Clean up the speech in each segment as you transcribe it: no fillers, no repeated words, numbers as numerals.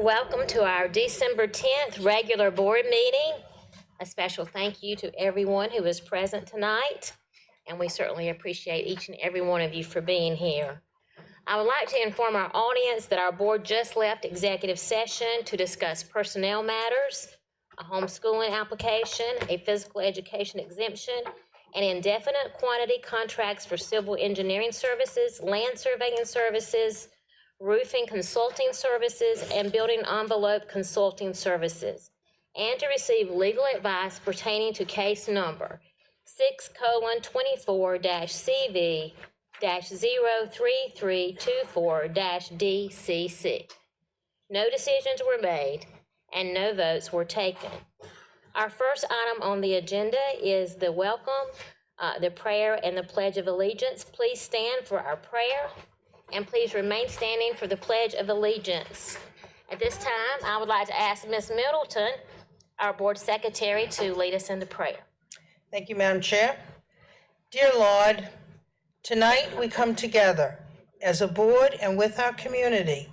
Welcome to our December 10th regular board meeting. A special thank you to everyone who is present tonight, and we certainly appreciate each and every one of you for being here. I would like to inform our audience that our board just left executive session to discuss personnel matters, a homeschooling application, a physical education exemption, and indefinite quantity contracts for civil engineering services, land surveying services, roofing consulting services, and building envelope consulting services, and to receive legal advice pertaining to case number 6:24-CV-03324-DCC. No decisions were made and no votes were taken. Our first item on the agenda is the welcome, the prayer, and the Pledge of Allegiance. Please stand for our prayer, and please remain standing for the Pledge of Allegiance. At this time, I would like to ask Ms. Middleton, our board secretary, to lead us into prayer. Thank you, Madam Chair. Dear Lord, tonight we come together as a board and with our community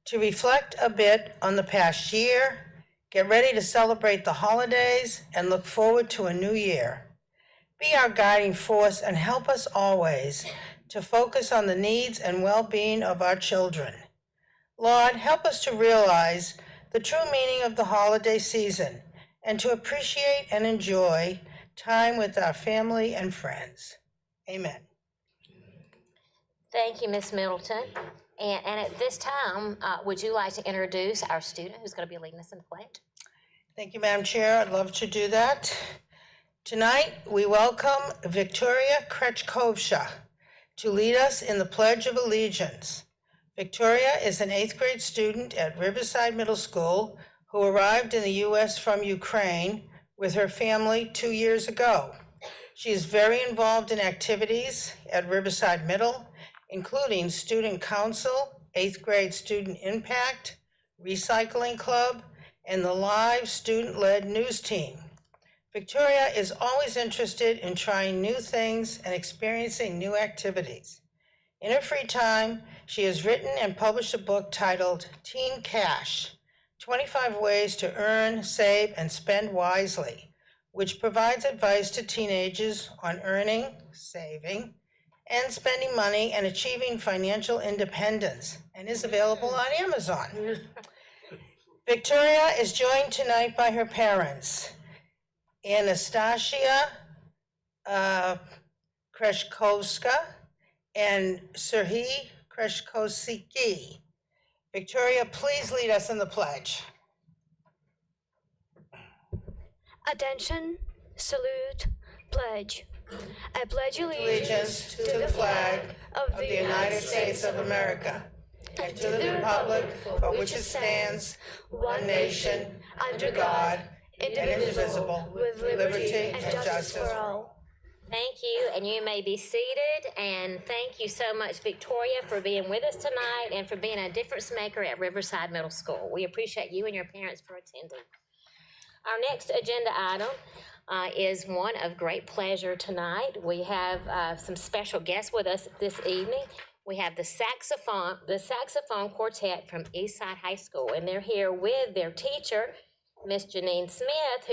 to reflect a bit on the past year, get ready to celebrate the holidays, and look forward to a new year. Be our guiding force and help us always to focus on the needs and well-being of our children. Lord, help us to realize the true meaning of the holiday season and to appreciate and enjoy time with our family and friends. Amen. Thank you, Ms. Middleton. And at this time, would you like to introduce our student who's going to be leading us in the pledge? Thank you, Madam Chair. I'd love to do that. Tonight, we welcome Victoria Krechkovsha to lead us in the Pledge of Allegiance. Victoria is an 8th grade student at Riverside Middle School who arrived in the U.S. from Ukraine with her family 2 years ago. She is very involved in activities at Riverside Middle, including Student Council, 8th grade Student Impact, Recycling Club, and the live student-led news team. Victoria is always interested in trying new things and experiencing new activities. In her free time, she has written and published a book titled Teen Cash, 25 Ways to Earn, Save, and Spend Wisely, which provides advice to teenagers on earning, saving, and spending money and achieving financial independence, and is available on Amazon. Victoria is joined tonight by her parents, Anastasia Kreshkovska and Serhiy Kreshkovsky. Victoria, please lead us in the pledge. Attention, salute, pledge. I pledge Allegiance to the flag of the United States of America and to the republic for which it stands, one nation, under God, indivisible, with liberty and justice for all. Thank you, and you may be seated. And thank you so much, Victoria, for being with us tonight and for being a difference maker at Riverside Middle School. We appreciate you and your parents for attending. Our next agenda item is one of great pleasure tonight. We have some special guests with us this evening. We have the saxophone quartet from Eastside High School, and they're here with their teacher, Miss Janine Smith,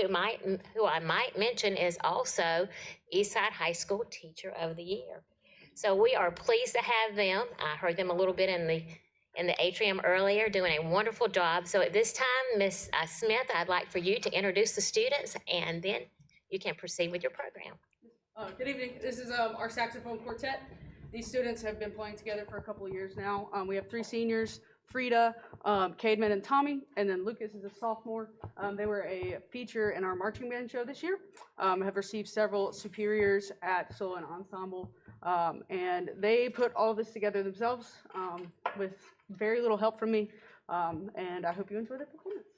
who I might mention is also Eastside High School Teacher of the Year. So we are pleased to have them. I heard them a little bit in the atrium earlier, doing a wonderful job. So at this time, Miss Smith, I'd like for you to introduce the students, and then you can proceed with your program. Good evening. This is our saxophone quartet. These students have been playing together for a couple of years now. We have 3 seniors, Frida, Cademan, and Tommy, and then Lucas is a sophomore. They were a feature in our marching band show this year, have received several superiors at solo and ensemble, and they put all of this together themselves with very little help from me, and I hope you enjoy their performance.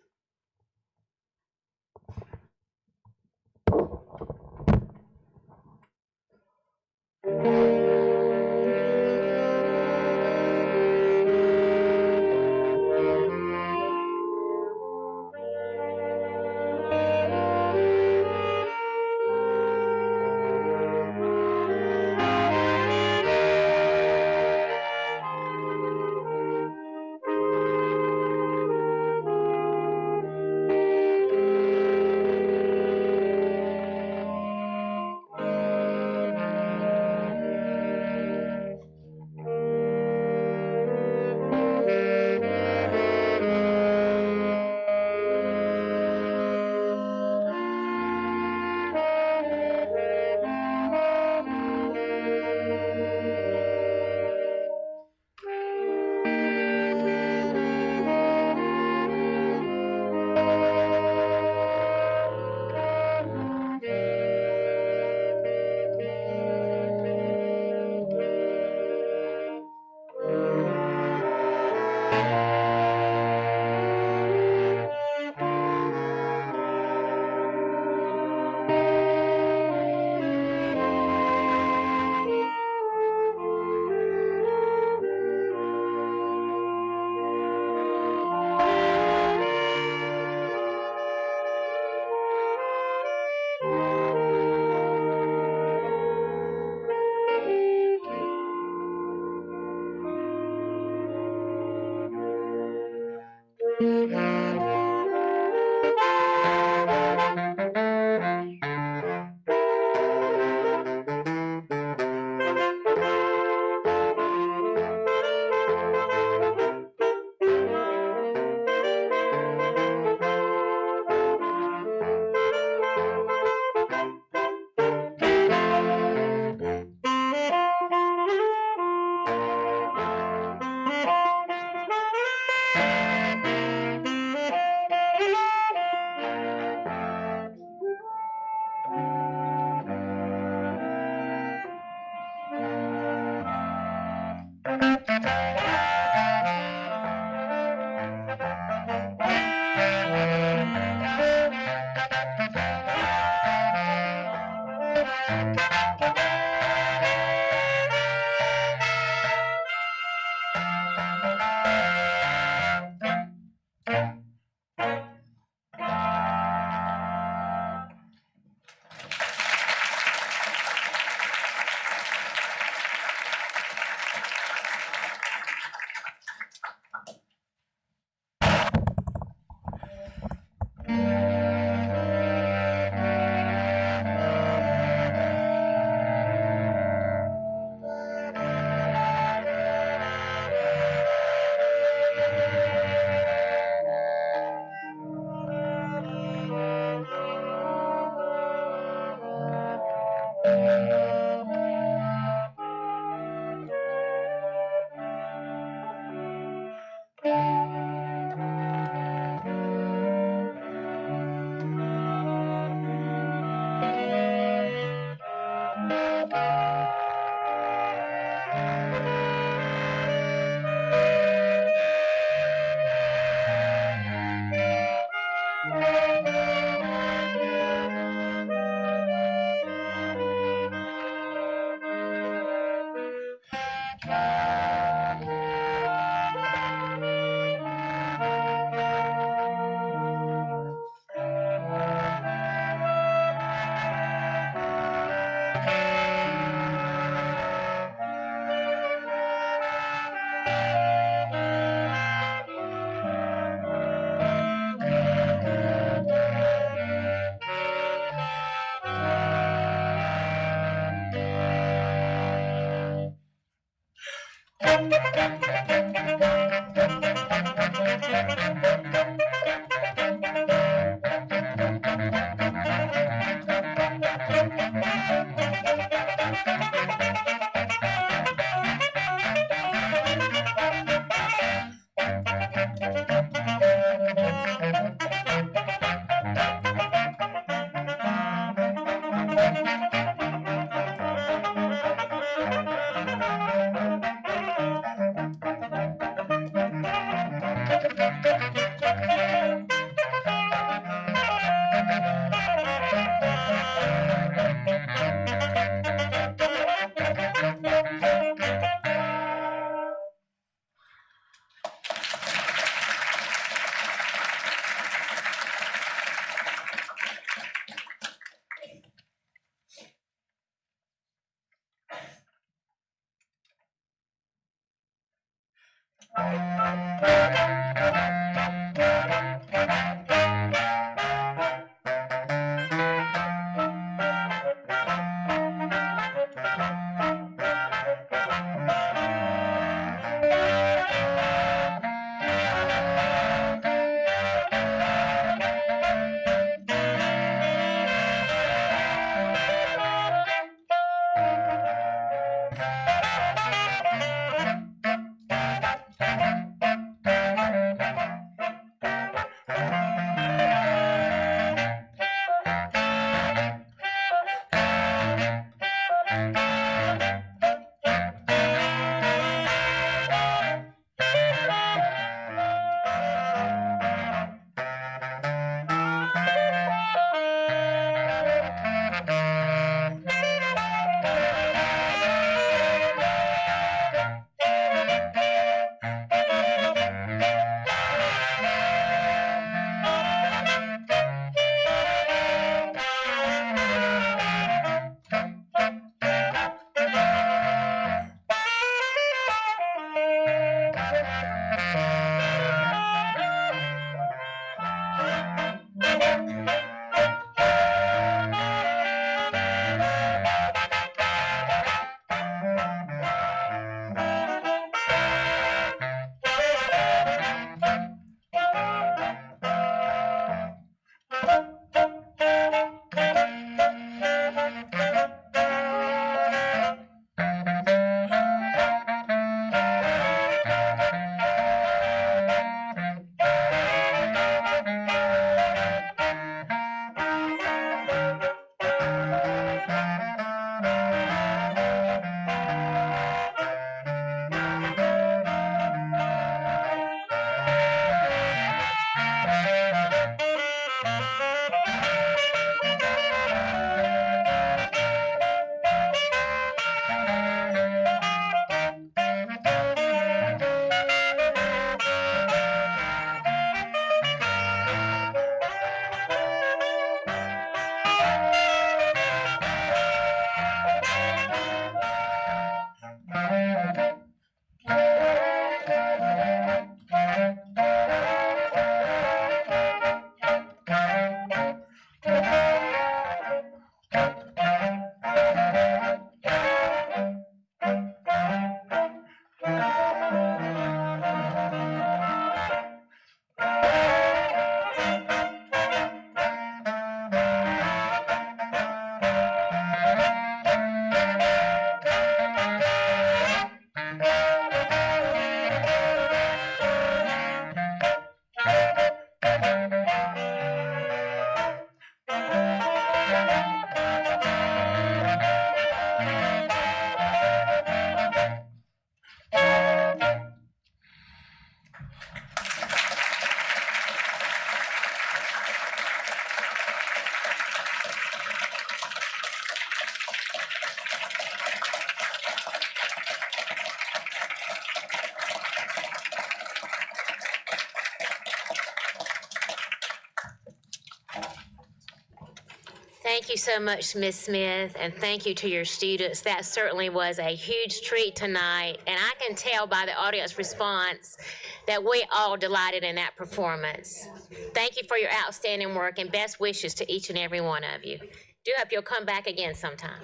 Thank you so much, Ms. Smith, and thank you to your students. That certainly was a huge treat tonight, and I can tell by the audience response that we all delighted in that performance. Thank you for your outstanding work and best wishes to each and every one of you. Do hope you'll come back again sometime.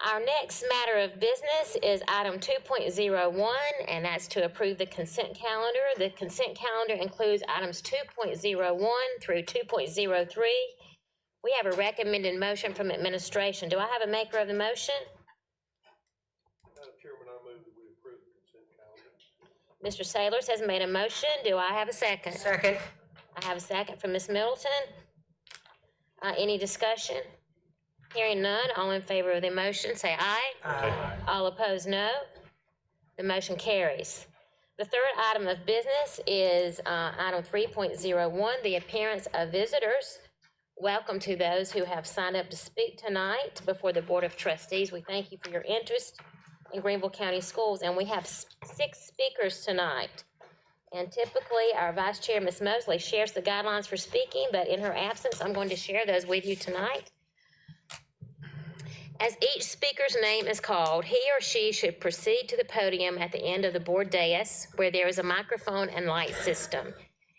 Our next matter of business is item 2.01, and that's to approve the consent calendar. The consent calendar includes items 2.01 through 2.03. We have a recommended motion from administration. Do I have a maker of the motion? Madam Chairman, I move that we approve the consent calendar. Mr. Sailors has made a motion. Do I have a second? Second. I have a second from Ms. Middleton. Any discussion? Hearing none, all in favor of the motion, say aye. Aye. All opposed, no. The motion carries. The third item of business is item 3.01, the appearance of visitors. Welcome to those who have signed up to speak tonight before the Board of Trustees. We thank you for your interest in Greenville County Schools, and we have 6 speakers tonight. And typically, our Vice Chair, Ms. Mosley, shares the guidelines for speaking, but in her absence, I'm going to share those with you tonight. As each speaker's name is called, he or she should proceed to the podium at the end of the board dais where there is a microphone and light system.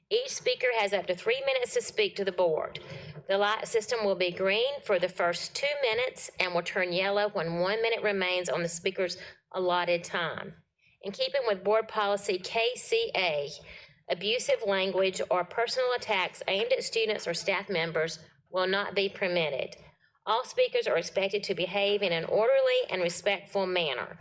Each speaker has up to 3 minutes to speak to the board. The light system will be green for the first 2 minutes and will turn yellow when 1 minute remains on the speaker's allotted time. In keeping with board policy KCA, abusive language or personal attacks aimed at students or staff members will not be permitted. All speakers are expected to behave in an orderly and respectful manner.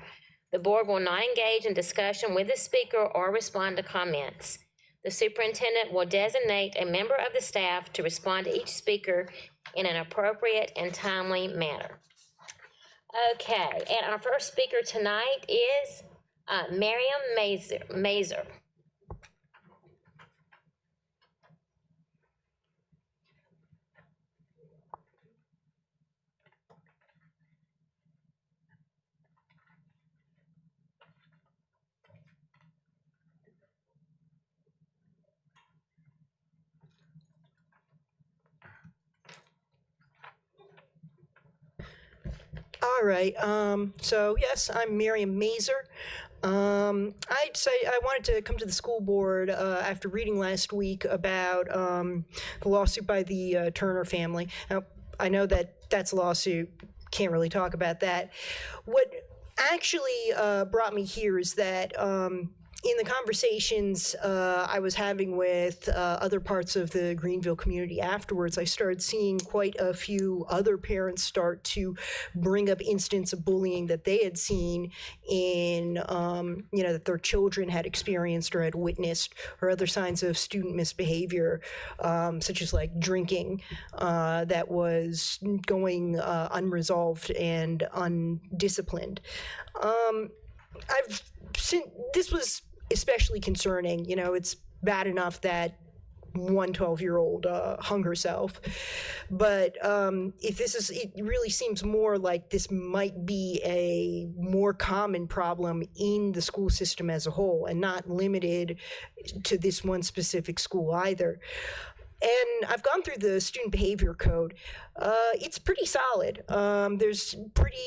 The board will not engage in discussion with the speaker or respond to comments. The superintendent will designate a member of the staff to respond to each speaker in an appropriate and timely manner. Okay, and our first speaker tonight is Miriam Mazer. All right. So yes, I'm Miriam Mazer. I'd say I wanted to come to the school board after reading last week about the lawsuit by the Turner family. Now, I know that that's a lawsuit. Can't really talk about that. What actually brought me here is that in the conversations I was having with other parts of the Greenville community afterwards, I started seeing quite a few other parents start to bring up incidents of bullying that they had seen in, that their children had experienced or had witnessed, or other signs of student misbehavior, such as like drinking, that was going unresolved and undisciplined. I've seen this was especially concerning. It's bad enough that one 12-year-old hung herself, but it really seems more like this might be a more common problem in the school system as a whole, and not limited to this one specific school either. And I've gone through the student behavior code. It's pretty solid. There's pretty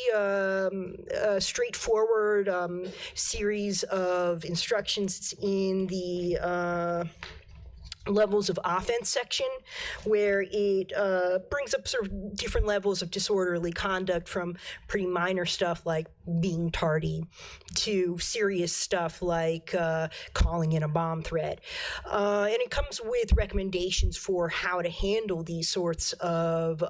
straightforward series of instructions in the levels of offense section, where it brings up sort of different levels of disorderly conduct, from pretty minor stuff like being tardy to serious stuff like calling in a bomb threat. And it comes with recommendations for how to handle these sorts of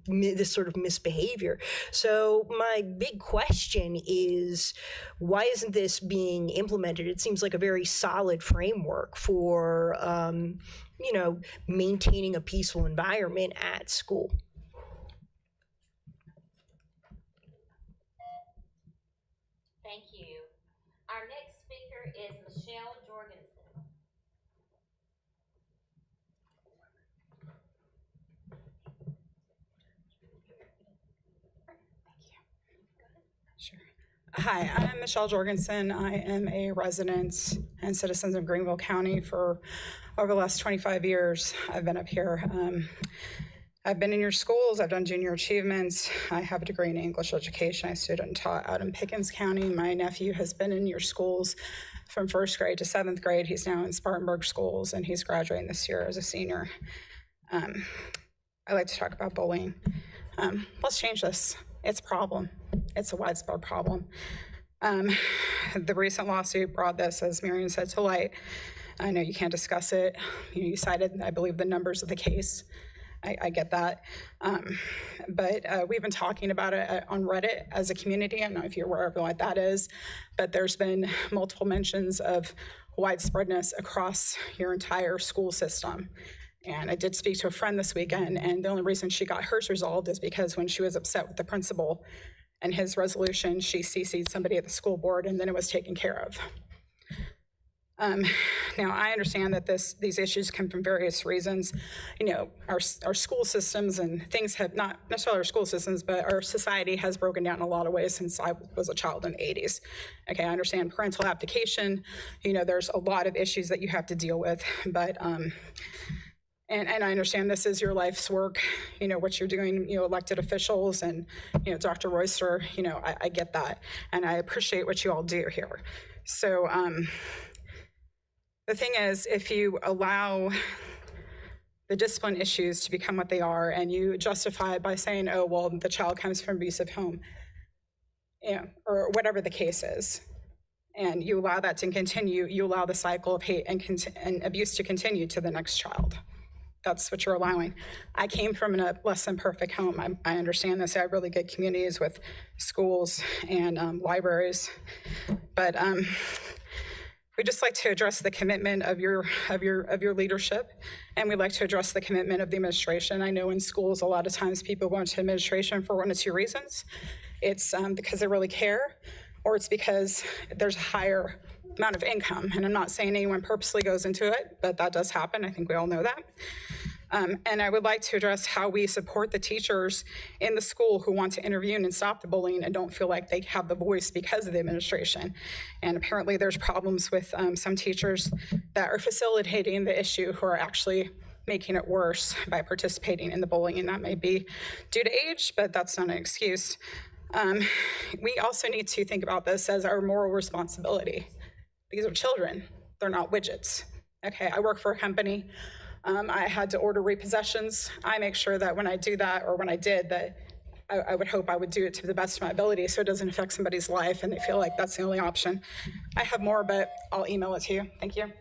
this sort of misbehavior. So my big question is, why isn't this being implemented? It seems like a very solid framework for maintaining a peaceful environment at school. Thank you. Our next speaker is Michelle Jorgensen. Sure. Hi, I'm Michelle Jorgensen. I am a resident and citizen of Greenville County for over the last 25 years. I've been up here. I've been in your schools. I've done junior achievements. I have a degree in English education. I student and taught out in Pickens County. My nephew has been in your schools from 1st grade to 7th grade. He's now in Spartanburg schools, and he's graduating this year as a senior. I like to talk about bullying. Let's change this. It's a problem. It's a widespread problem. The recent lawsuit brought this, as Marion said, to light. I know you can't discuss it. You cited, I believe, the numbers of the case. I get that. But we've been talking about it on Reddit as a community. I don't know if you're aware of what that is, but there's been multiple mentions of widespreadness across your entire school system. And I did speak to a friend this weekend, and the only reason she got hers resolved is because when she was upset with the principal and his resolution, she CC'd somebody at the school board, and then it was taken care of. Now, I understand that these issues come from various reasons. You know, our school systems and things have, not necessarily our school systems, but our society has broken down in a lot of ways since I was a child in the 80s. Okay, I understand parental abdication. You know, there's a lot of issues that you have to deal with, but and I understand this is your life's work, you know, what you're doing, you know, elected officials and, you know, Dr. Royster, you know, I get that. And I appreciate what you all do here. So the thing is, if you allow the discipline issues to become what they are and you justify it by saying, oh, well, the child comes from an abusive home, you know, or whatever the case is, and you allow that to continue, you allow the cycle of hate and abuse to continue to the next child. That's what you're allowing. I came from a less than perfect home. I understand this. I have really good communities with schools and libraries, but we just like to address the commitment of your leadership, and we'd like to address the commitment of the administration. I know in schools, a lot of times people go into administration for one of two reasons. It's because they really care, or it's because there's a higher amount of income. And I'm not saying anyone purposely goes into it, but that does happen. I think we all know that. And I would like to address how we support the teachers in the school who want to intervene and stop the bullying and don't feel like they have the voice because of the administration. And apparently there's problems with some teachers that are facilitating the issue who are actually making it worse by participating in the bullying. And that may be due to age, but that's not an excuse. We also need to think about this as our moral responsibility. These are children. They're not widgets. Okay, I work for a company. I had to order repossessions. I make sure that when I do that, or when I did, that I would hope I would do it to the best of my ability so it doesn't affect somebody's life and they feel like that's the only option. I have more, but I'll email it to you. Thank you.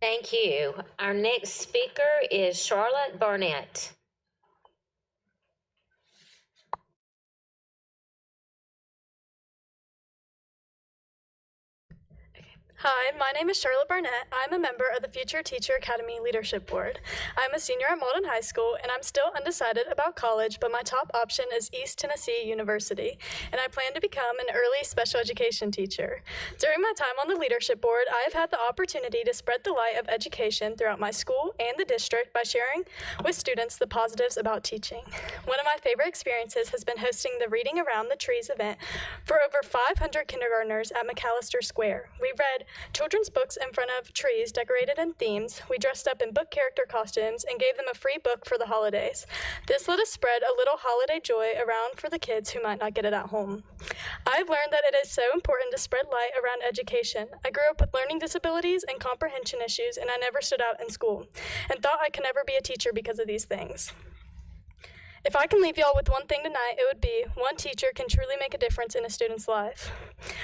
Thank you. Our next speaker is Charlotte Barnett. Hi, my name is Charlotte Barnett. I'm a member of the Future Teacher Academy Leadership Board. I'm a senior at Malden High School, and I'm still undecided about college, but my top option is East Tennessee University, and I plan to become an early special education teacher. During my time on the leadership board, I have had the opportunity to spread the light of education throughout my school and the district by sharing with students the positives about teaching. One of my favorite experiences has been hosting the Reading Around the Trees event for over 500 kindergartners at McAllister Square. We read children's books in front of trees decorated in themes. We dressed up in book character costumes and gave them a free book for the holidays. This let us spread a little holiday joy around for the kids who might not get it at home. I've learned that it is so important to spread light around education. I grew up with learning disabilities and comprehension issues, and I never stood out in school and thought I could never be a teacher because of these things. If I can leave y'all with one thing tonight, it would be one teacher can truly make a difference in a student's life.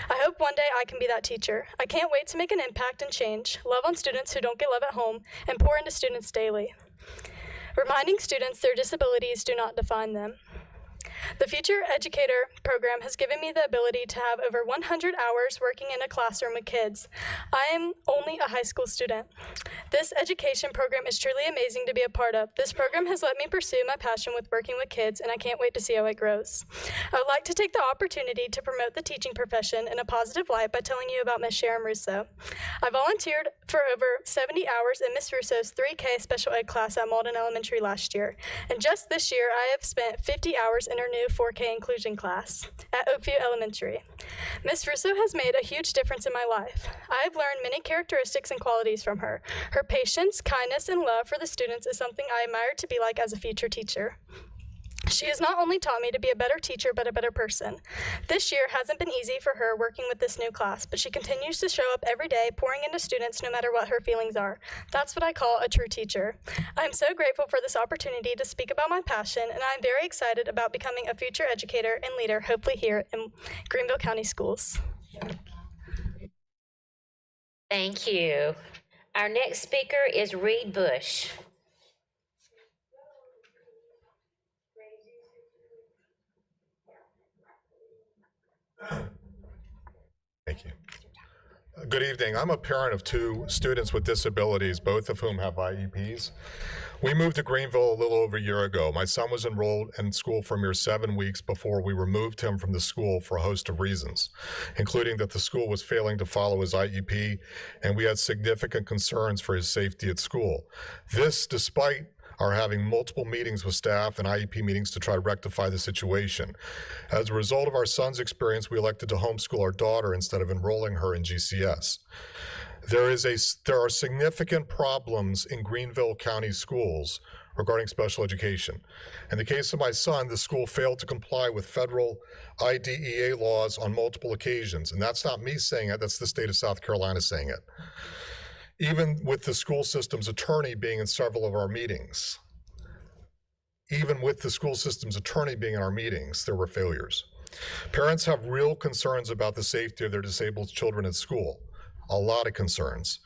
I hope one day I can be that teacher. I can't wait to make an impact and change, love on students who don't get love at home, and pour into students daily. Reminding students their disabilities do not define them. The Future Educator program has given me the ability to have over 100 hours working in a classroom with kids. I am only a high school student. This education program is truly amazing to be a part of. This program has let me pursue my passion with working with kids, and I can't wait to see how it grows. I would like to take the opportunity to promote the teaching profession in a positive light by telling you about Ms. Sharon Russo. I volunteered for over 70 hours in Ms. Russo's 3K special ed class at Malden Elementary last year, and just this year I have spent 50 hours in her new 4K inclusion class at Oakview Elementary. Miss Russo has made a huge difference in my life. I have learned many characteristics and qualities from her. Her patience, kindness, and love for the students is something I admire to be like as a future teacher. She has not only taught me to be a better teacher, but a better person. This year hasn't been easy for her working with this new class, but she continues to show up every day, pouring into students no matter what her feelings are. That's what I call a true teacher. I'm so grateful for this opportunity to speak about my passion, and I'm very excited about becoming a future educator and leader, hopefully here in Greenville County Schools. Thank you. Our next speaker is Reed Bush. Thank you. Good evening. I'm a parent of two students with disabilities, both of whom have IEPs. We moved to Greenville a little over a year ago. My son was enrolled in school for a mere 7 weeks before we removed him from the school for a host of reasons, including that the school was failing to follow his IEP, and we had significant concerns for his safety at school. This despite are having multiple meetings with staff and IEP meetings to try to rectify the situation. As a result of our son's experience, we elected to homeschool our daughter instead of enrolling her in GCS. There are significant problems in Greenville County schools regarding special education. In the case of my son, the school failed to comply with federal IDEA laws on multiple occasions, and that's not me saying it, that's the state of South Carolina saying it. Even with the school system's attorney being in several of our meetings. Even with the school system's attorney being in our meetings, there were failures. Parents have real concerns about the safety of their disabled children at school. A lot of concerns.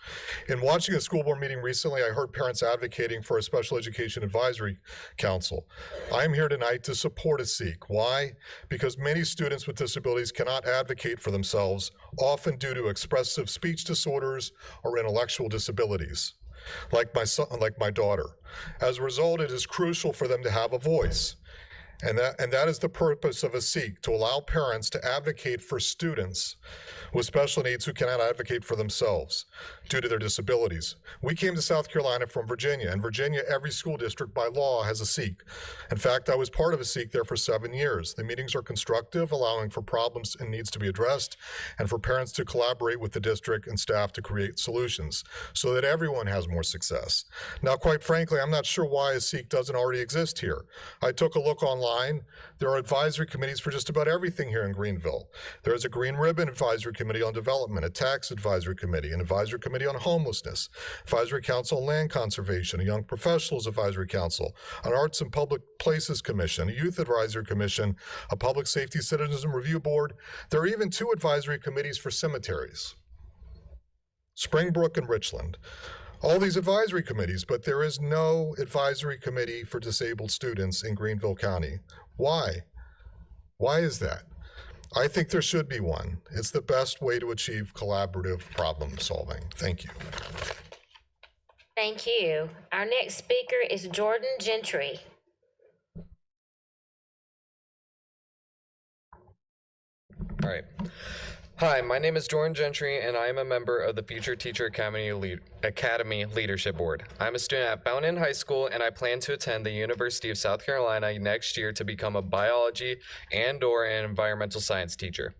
In watching a school board meeting recently, I heard parents advocating for a special education advisory council. I'm here tonight to support a SEEK. Why? Because many students with disabilities cannot advocate for themselves, often due to expressive speech disorders or intellectual disabilities, like my son, like my daughter. As a result, it is crucial for them to have a voice. And that is the purpose of a SEEK, to allow parents to advocate for students with special needs who cannot advocate for themselves due to their disabilities. We came to South Carolina from Virginia. In Virginia, every school district by law has a SEEK. In fact, I was part of a SEEK there for 7 years. The meetings are constructive, allowing for problems and needs to be addressed, and for parents to collaborate with the district and staff to create solutions so that everyone has more success. Now, quite frankly, I'm not sure why a SEEK doesn't already exist here. I took a look online. There are advisory committees for just about everything here in Greenville. There is a Green Ribbon Advisory Committee on Development, a Tax Advisory Committee, an Advisory Committee on Homelessness, Advisory Council on Land Conservation, a Young Professionals Advisory Council, an Arts and Public Places Commission, a Youth Advisory Commission, a Public Safety Citizen Review Board. There are even 2 advisory committees for cemeteries, Springbrook and Richland. All these advisory committees, but there is no advisory committee for disabled students in Greenville County. Why? Why is that? I think there should be one. It's the best way to achieve collaborative problem solving. Thank you. Thank you. Our next speaker is Jordan Gentry. All right. Hi, my name is Jordan Gentry, and I am a member of the Future Teacher Academy Leadership Board. I'm a student at Bowden High School, and I plan to attend the University of South Carolina next year to become a biology and/or an environmental science teacher.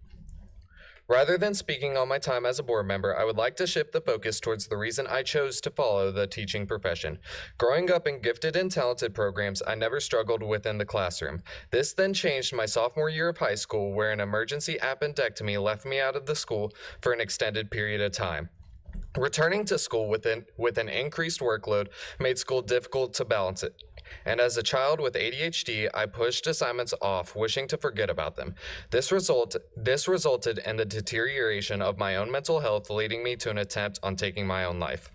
Rather than speaking on my time as a board member, I would like to shift the focus towards the reason I chose to follow the teaching profession. Growing up in gifted and talented programs, I never struggled within the classroom. This then changed my sophomore year of high school, where an emergency appendectomy left me out of the school for an extended period of time. Returning to school with an increased workload made school difficult to balance it. And as a child with ADHD, I pushed assignments off, wishing to forget about them. This resulted in the deterioration of my own mental health, leading me to an attempt on taking my own life.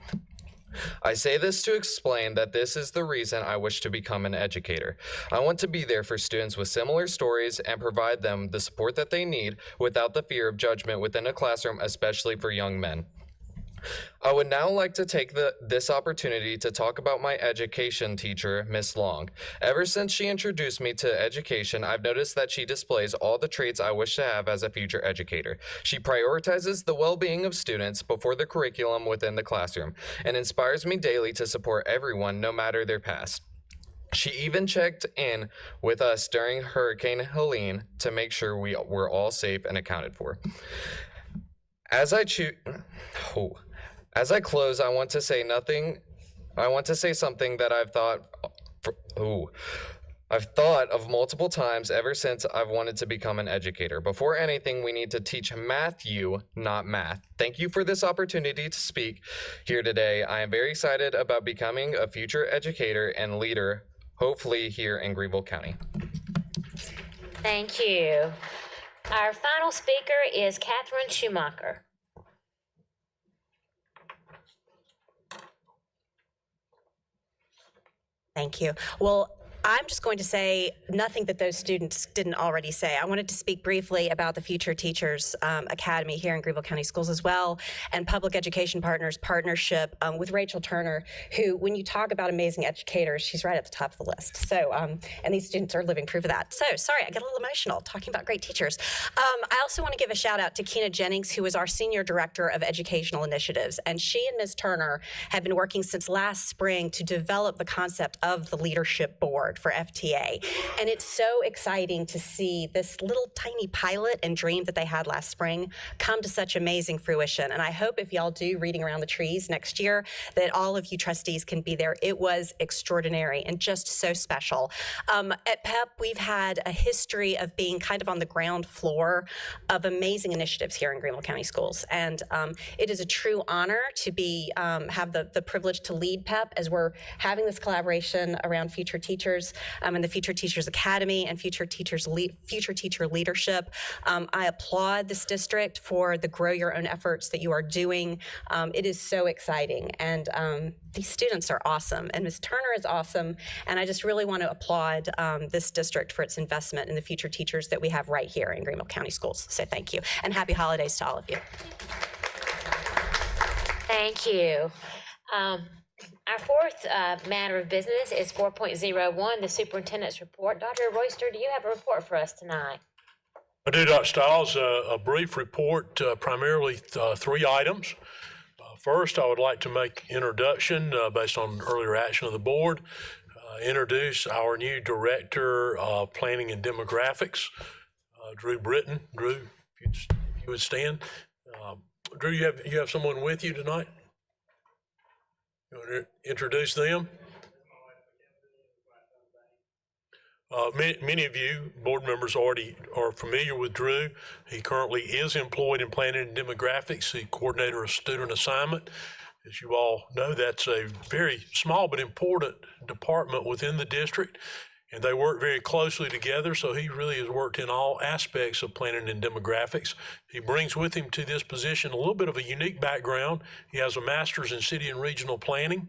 I say this to explain that this is the reason I wish to become an educator. I want to be there for students with similar stories and provide them the support that they need without the fear of judgment within a classroom, especially for young men. I would now like to take this opportunity to talk about my education teacher, Miss Long. Ever since she introduced me to education, I've noticed that she displays all the traits I wish to have as a future educator. She prioritizes the well-being of students before the curriculum within the classroom and inspires me daily to support everyone, no matter their past. She even checked in with us during Hurricane Helene to make sure we were all safe and accounted for. As I close, I want to say something that I've thought of multiple times ever since I've wanted to become an educator. Before anything, we need to teach Matthew, not math. Thank you for this opportunity to speak here today. I am very excited about becoming a future educator and leader, hopefully here in Greenville County. Thank you. Our final speaker is Catherine Schumacher. Thank you. Well, I'm just going to say nothing that those students didn't already say. I wanted to speak briefly about the Future Teachers Academy here in Greenville County Schools as well, and Public Education Partners partnership with Rachel Turner, who, when you talk about amazing educators, she's right at the top of the list. So, and these students are living proof of that. So, sorry, I get a little emotional talking about great teachers. I also want to give a shout out to Keena Jennings, who is our Senior Director of Educational Initiatives, and she and Ms. Turner have been working since last spring to develop the concept of the Leadership Board for FTA. And it's so exciting to see this little tiny pilot and dream that they had last spring come to such amazing fruition. And I hope if y'all do Reading Around the Trees next year, that all of you trustees can be there. It was extraordinary and just so special. At PEP, we've had a history of being kind of on the ground floor of amazing initiatives here in Greenville County Schools. And it is a true honor to be have the privilege to lead PEP as we're having this collaboration around future teachers and the Future Teachers Academy and future teacher leadership. I applaud this district for the Grow Your Own efforts that you are doing. It is so exciting, and these students are awesome, and Ms. Turner is awesome, and I just really want to applaud this district for its investment in the future teachers that we have right here in Greenville County Schools. So thank you, and happy holidays to all of you. Thank you. Our fourth matter of business is 4.01, the superintendent's report. Dr. Royster, do you have a report for us tonight? I do, Dr. Stiles, a brief report, primarily three items. First, I would like to make introduction based on earlier action of the board, introduce our new Director of Planning and Demographics, Drew Britton. Drew, if you would stand. Drew, you have someone with you tonight? You want to introduce them? Many of you board members already are familiar with Drew. He currently is employed in planning and demographics, the coordinator of student assignment. As you all know, that's a very small but important department within the district, and they work very closely together, so he really has worked in all aspects of planning and demographics. He brings with him to this position a little bit of a unique background. He has a master's in city and regional planning,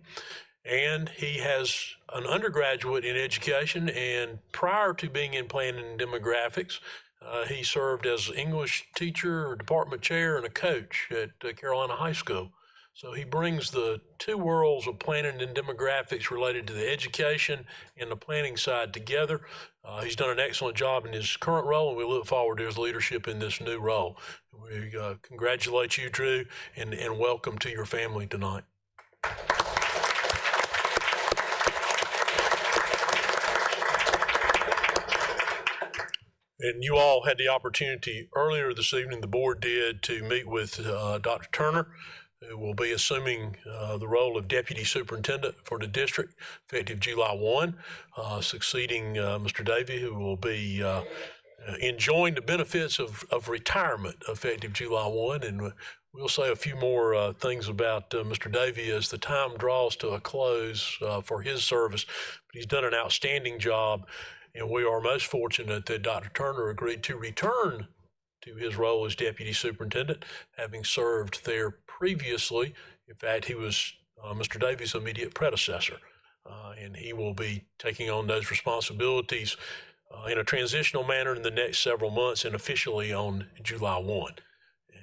and he has an undergraduate in education, and prior to being in planning and demographics, he served as English teacher or department chair and a coach at Carolina High School. So he brings the two worlds of planning and demographics related to the education and the planning side together. He's done an excellent job in his current role, and we look forward to his leadership in this new role. We congratulate you, Drew, and welcome to your family tonight. And you all had the opportunity earlier this evening, the board did, to meet with Dr. Turner, who will be assuming the role of Deputy Superintendent for the district effective July 1, succeeding Mr. Davey, who will be enjoying the benefits of retirement effective July 1. And we'll say a few more things about Mr. Davey as the time draws to a close for his service. But he's done an outstanding job, and we are most fortunate that Dr. Turner agreed to return to his role as Deputy Superintendent, having served there previously. In fact, he was Mr. Davey's immediate predecessor, and he will be taking on those responsibilities in a transitional manner in the next several months and officially on July 1.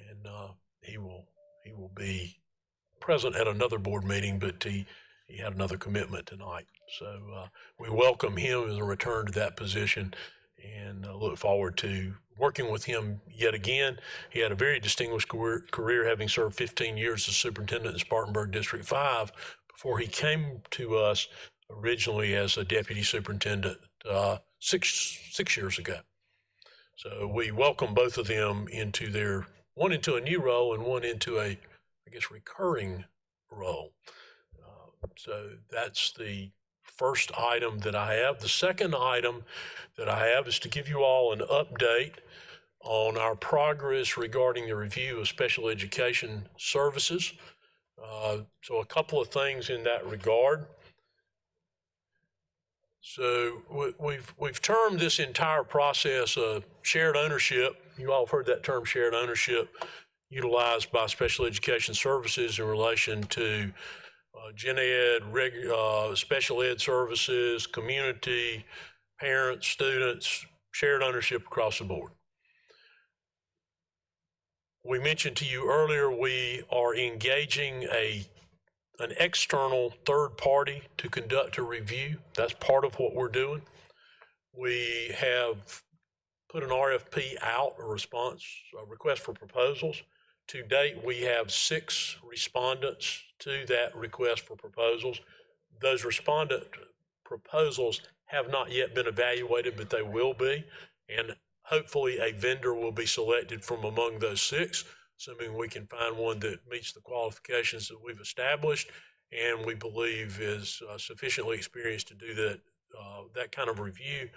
And he will be present at another board meeting, but he had another commitment tonight. So we welcome him as a return to that position and look forward to working with him yet again. He had a very distinguished career, having served 15 years as superintendent in Spartanburg District 5 before he came to us originally as a deputy superintendent 6 years ago. So we welcome both of them into one into a new role and one into a, I guess, recurring role. So that's the first item that I have. The second item that I have is to give you all an update on our progress regarding the review of special education services. So a couple of things in that regard. So we've termed this entire process shared ownership. You all have heard that term, shared ownership, utilized by special education services in relation to gen ed, special ed services, community, parents, students, shared ownership across the board. We mentioned to you earlier, we are engaging an external third party to conduct a review. That's part of what we're doing. We have put an RFP out, a request for proposals. To date, we have 6 respondents to that request for proposals. Those respondent proposals have not yet been evaluated, but they will be. And hopefully a vendor will be selected from among those 6, assuming we can find one that meets the qualifications that we've established and we believe is sufficiently experienced to do that kind of review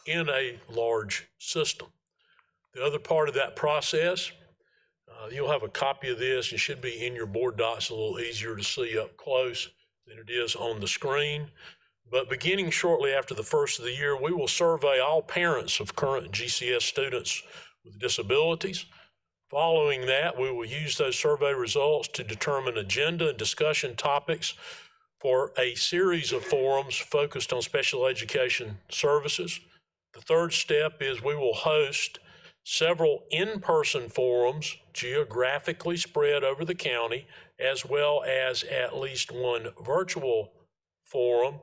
in a large system. The other part of that process, you'll have a copy of this. It should be in your board docs, a little easier to see up close than it is on the screen. But beginning shortly after the first of the year, we will survey all parents of current GCS students with disabilities. Following that, we will use those survey results to determine agenda and discussion topics for a series of forums focused on special education services. The third step is we will host several in-person forums geographically spread over the county, as well as at least one virtual forum,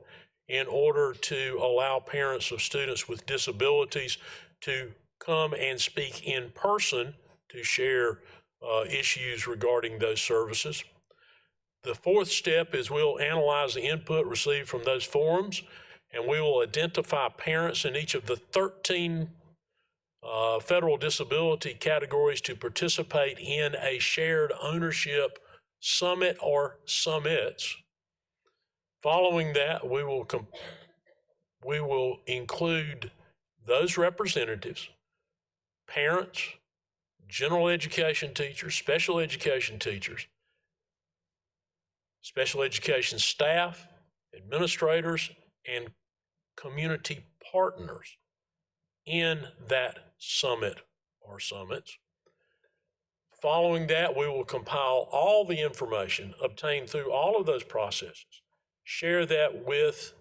in order to allow parents of students with disabilities to come and speak in person to share issues regarding those services. The fourth step is we'll analyze the input received from those forums, and we will identify parents in each of the 13 federal disability categories to participate in a shared ownership summit or summits. Following that, we will include those representatives, parents, general education teachers, special education teachers, special education staff, administrators, and community partners in that summit or summits. Following that, we will compile all the information obtained through all of those processes, share that with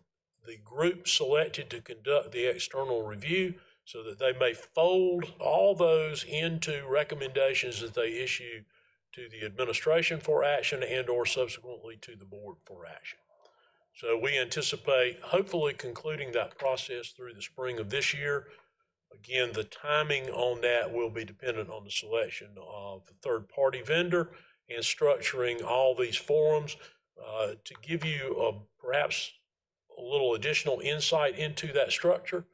the group selected to conduct the external review so that they may fold all those into recommendations that they issue to the administration for action and or subsequently to the board for action. So we anticipate hopefully concluding that process through the spring of this year. Again, the timing on that will be dependent on the selection of the third-party vendor and structuring all these forums. To give you perhaps a little additional insight into that structure,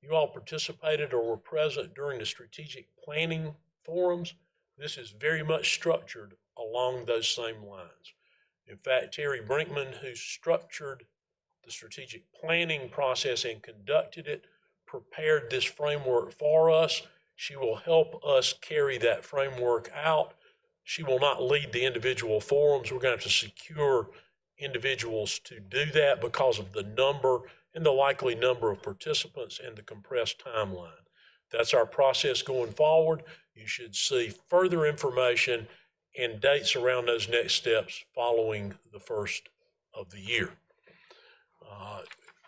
you all participated or were present during the strategic planning forums. This is very much structured along those same lines. In fact, Terry Brinkman, who structured the strategic planning process and conducted it, prepared this framework for us. She will help us carry that framework out. She will not lead the individual forums. We're going to have to secure individuals to do that because of the number and the likely number of participants and the compressed timeline. That's our process going forward. You should see further information and dates around those next steps following the first of the year.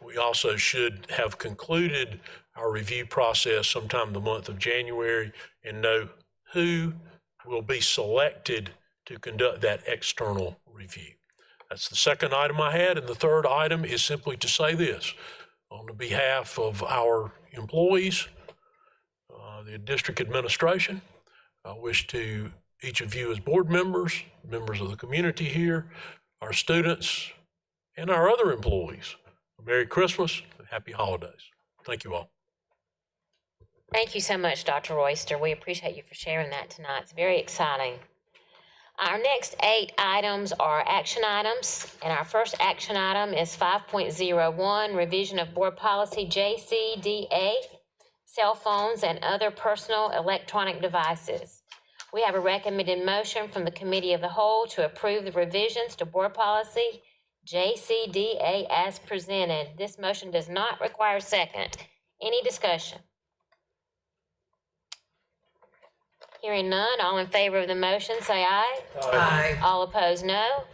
We also should have concluded our review process sometime in the month of January and know who will be selected to conduct that external review. That's the second item I had, and the third item is simply to say this. On the behalf of our employees, the district administration, I wish to each of you as board members, members of the community here, our students, and our other employees, Merry Christmas and Happy Holidays. Thank you all. Thank you so much, Dr. Royster. We appreciate you for sharing that tonight. It's very exciting. Our next 8 items are action items, and our first action item is 5.01, revision of board policy JCDA, cell phones and other personal electronic devices. We have a recommended motion from the Committee of the Whole to approve the revisions to board policy JCDA as presented. This motion does not require a second. Any discussion? Hearing none, all in favor of the motion, say aye. Aye. All opposed, no.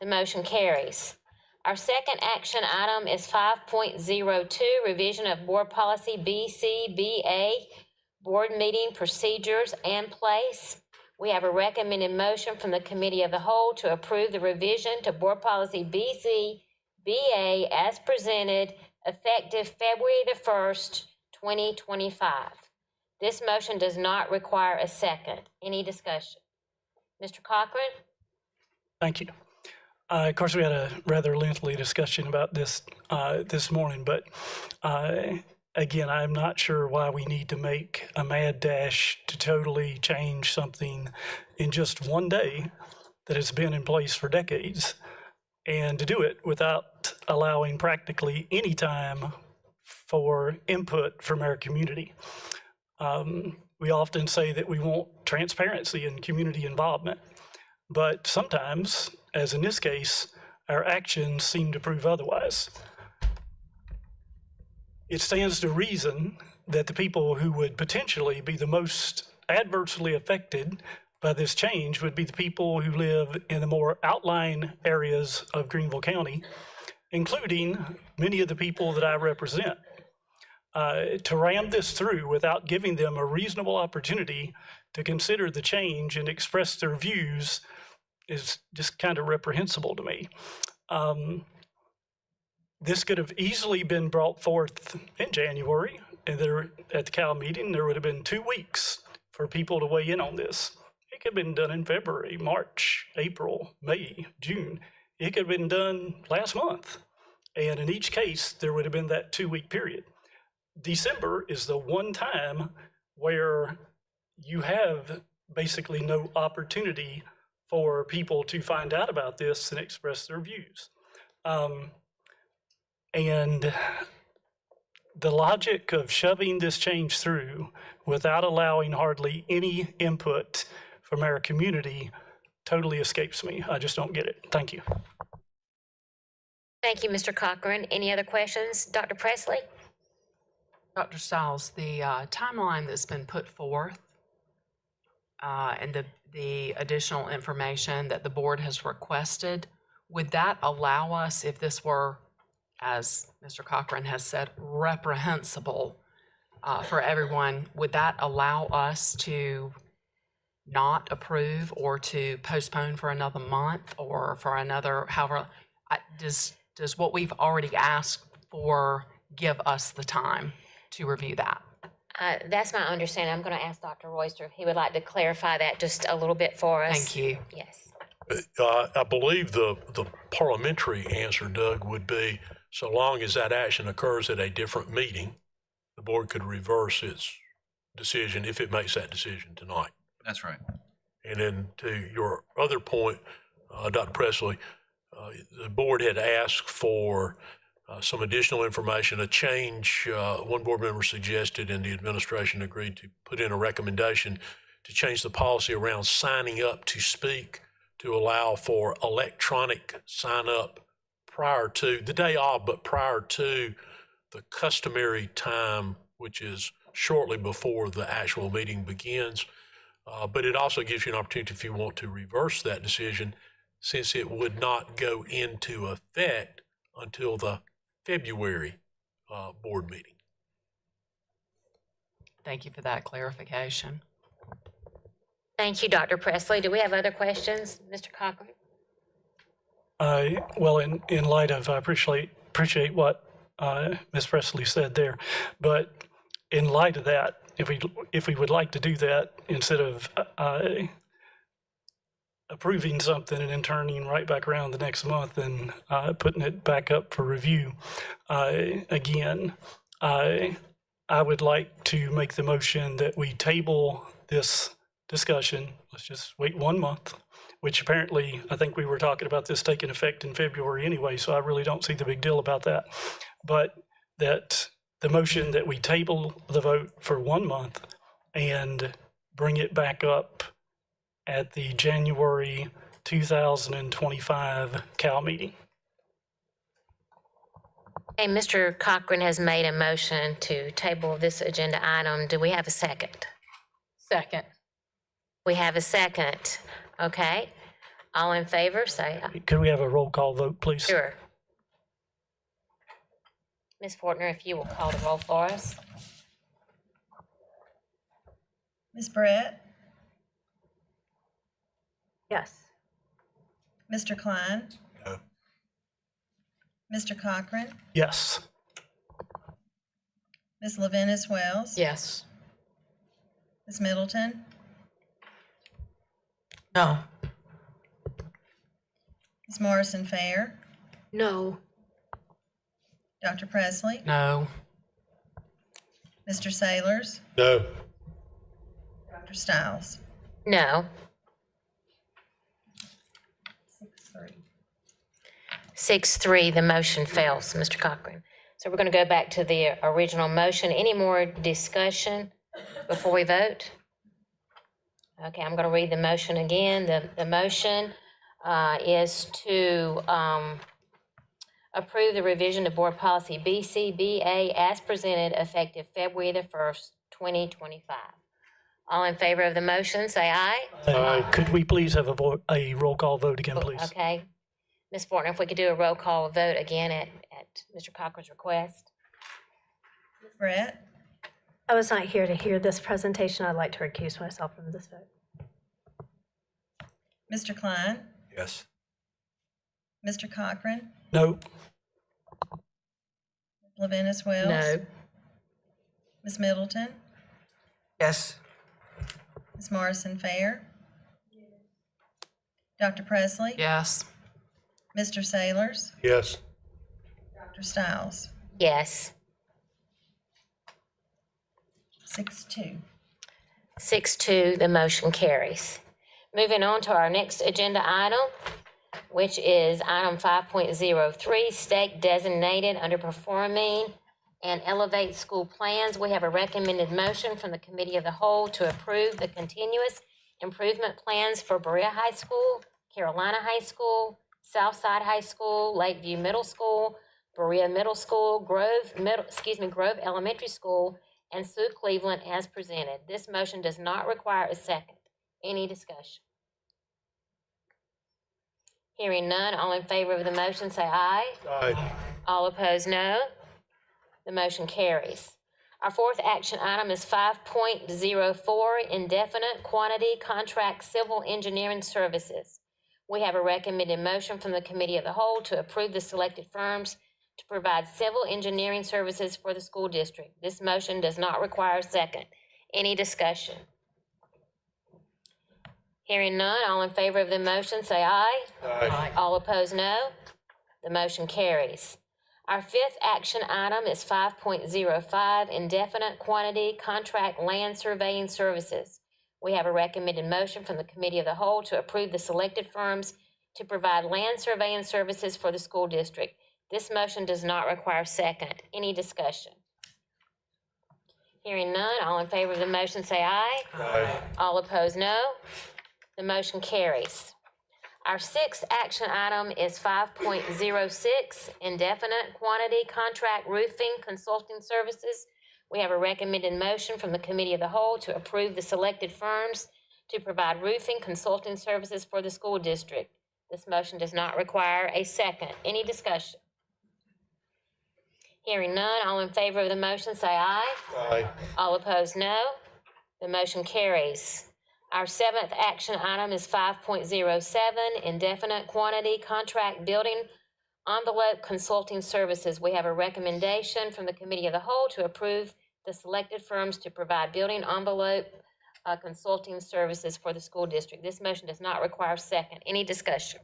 The motion carries. Our second action item is 5.02, revision of board policy BCBA, board meeting procedures and place. We have a recommended motion from the Committee of the Whole to approve the revision to board policy BCBA as presented, effective February the 1st, 2025. This motion does not require a second. Any discussion? Mr. Cochran? Thank you. Of course, we had a rather lengthy discussion about this this morning, but again, I'm not sure why we need to make a mad dash to totally change something in just one day that has been in place for decades, and to do it without allowing practically any time for input from our community. We often say that we want transparency and community involvement, but sometimes, as in this case, our actions seem to prove otherwise. It stands to reason that the people who would potentially be the most adversely affected by this change would be the people who live in the more outlying areas of Greenville County, including many of the people that I represent. To ram this through without giving them a reasonable opportunity to consider the change and express their views is just kind of reprehensible to me. This could have easily been brought forth in January, and there at the Cal meeting, there would have been 2 weeks for people to weigh in on this. It could have been done in February, March, April, May, June. It could have been done last month. And in each case, there would have been that 2-week period. December is the one time where you have basically no opportunity for people to find out about this and express their views. And the logic of shoving this change through without allowing hardly any input from our community totally escapes me. I just don't get it. Thank you. Thank you, Mr. Cochran. Any other questions? Dr. Presley? Dr. Stiles, the timeline that's been put forth and the additional information that the board has requested, would that allow us, if this were, as Mr. Cochran has said, reprehensible for everyone, would that allow us to not approve or to postpone for another month or for another, however, does what we've already asked for give us the time to review that? That's my understanding. I'm going to ask Dr. Royster if he would like to clarify that just a little bit for us. Thank you. Yes. I believe the parliamentary answer, Doug, would be so long as that action occurs at a different meeting, the board could reverse its decision if it makes that decision tonight. That's right. And then to your other point, Dr. Presley, the board had asked for some additional information, a change. One board member suggested, and the administration agreed to put in a recommendation to change the policy around signing up to speak to allow for electronic sign up prior to the day of, but prior to the customary time, which is shortly before the actual meeting begins. But it also gives you an opportunity, if you want to reverse that decision, since it would not go into effect until the February board meeting. Thank you for that clarification. Thank you, Dr. Presley. Do we have other questions, Mr. Cochran? Well, in light of, I appreciate what Ms. Presley said there, but in light of that, if we would like to do that, instead of approving something and then turning right back around the next month and putting it back up for review again. I would like to make the motion that we table this discussion. Let's just wait 1 month, which apparently I think we were talking about this taking effect in February anyway, so I really don't see the big deal about that. But that the motion that we table the vote for 1 month and bring it back up at the January 2025 Cal meeting. Okay, Mr. Cochran has made a motion to table this agenda item. Do we have a second? Second. We have a second. Okay. All in favor, say aye. Could we have a roll call vote, please? Sure. Ms. Fortner, if you will call the roll for us. Ms. Brett? Yes. Mr. Klein? No. Mr. Cochran? Yes. Ms. Levinas Wells? Yes. Ms. Middleton? No. Ms. Morrison Fair? No. Dr. Presley? No. Mr. Sailors? No. Dr. Stiles? No. 6-3. 6-3, the motion fails, Mr. Cochran. So we're going to go back to the original motion. Any more discussion before we vote? Okay, I'm going to read the motion again. The motion is to approve the revision to Board Policy BCBA as presented effective February the 1st, 2025. All in favor of the motion, say aye. Could we please have a roll call vote again, please? Okay. Ms. Fortner, if we could do a roll call vote again at Mr. Cochran's request. Ms. Brett? I was not here to hear this presentation. I'd like to recuse myself from this vote. Mr. Klein? Yes. Mr. Cochran? No. Ms. Levinas Wells? No. Ms. Middleton? Yes. Ms. Morrison Fair? Dr. Presley? Yes. Mr. Sailors? Yes. Dr. Stiles? Yes. 6-2. 6-2, the motion carries. Moving on to our next agenda item, which is item 5.03, state designated underperforming and elevate school plans. We have a recommended motion from the Committee of the Whole to approve the continuous improvement plans for Berea High School, Carolina High School, Southside High School, Lakeview Middle School, Berea Middle School, Grove Elementary School, and Sioux Cleveland as presented. This motion does not require a second. Any discussion? Hearing none, all in favor of the motion say aye. Aye. All opposed, no. The motion carries. Our fourth action item is 5.04, indefinite quantity contract civil engineering services. We have a recommended motion from the Committee of the Whole to approve the selected firms to provide civil engineering services for the school district. This motion does not require a second. Any discussion? Hearing none, all in favor of the motion say aye. Aye. All opposed, no. The motion carries. Our fifth action item is 5.05, indefinite quantity contract land surveying services. We have a recommended motion from the Committee of the Whole to approve the selected firms to provide land surveying services for the school district. This motion does not require a second. Any discussion? Hearing none, all in favor of the motion say aye. Aye. All opposed, no. The motion carries. Our sixth action item is 5.06, indefinite quantity contract roofing consulting services. We have a recommended motion from the Committee of the Whole to approve the selected firms to provide roofing consulting services for the school district. This motion does not require a second. Any discussion? Hearing none, all in favor of the motion say aye. Aye. All opposed, no. The motion carries. Our seventh action item is 5.07, indefinite quantity contract building envelope consulting services. We have a recommendation from the Committee of the Whole to approve the selected firms to provide building envelope consulting services for the school district. This motion does not require a second. Any discussion?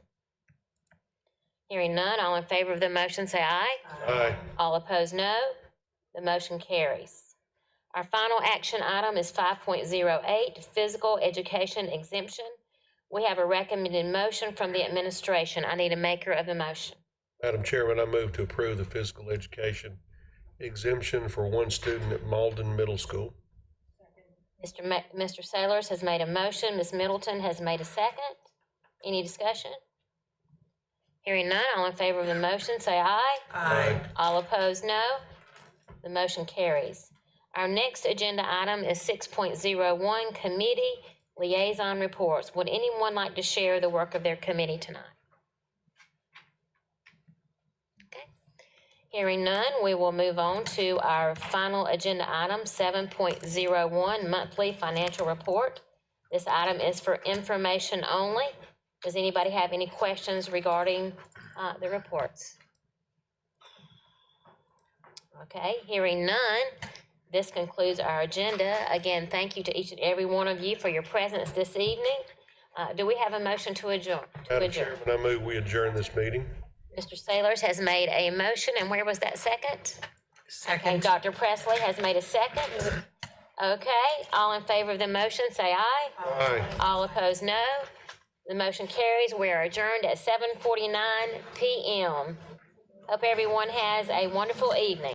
Hearing none, all in favor of the motion say aye. Aye. All opposed, no. The motion carries. Our final action item is 5.08, physical education exemption. We have a recommended motion from the administration. I need a maker of the motion. Madam Chairman, I move to approve the physical education exemption for one student at Malden Middle School. Mr. Sailors has made a motion. Ms. Middleton has made a second. Any discussion? Hearing none, all in favor of the motion say aye. Aye. All opposed, no. The motion carries. Our next agenda item is 6.01, committee liaison reports. Would anyone like to share the work of their committee tonight? Okay. Hearing none, we will move on to our final agenda item, 7.01, monthly financial report. This item is for information only. Does anybody have any questions regarding the reports? Okay, hearing none, this concludes our agenda. Again, thank you to each and every one of you for your presence this evening. Do we have a motion to adjourn? Madam Chairman, I move we adjourn this meeting. Mr. Sailors has made a motion, and where was that second? Second. Okay, Dr. Presley has made a second. Okay, all in favor of the motion, say aye. Aye. All opposed, no. The motion carries. We are adjourned at 7:49 p.m. Hope everyone has a wonderful evening.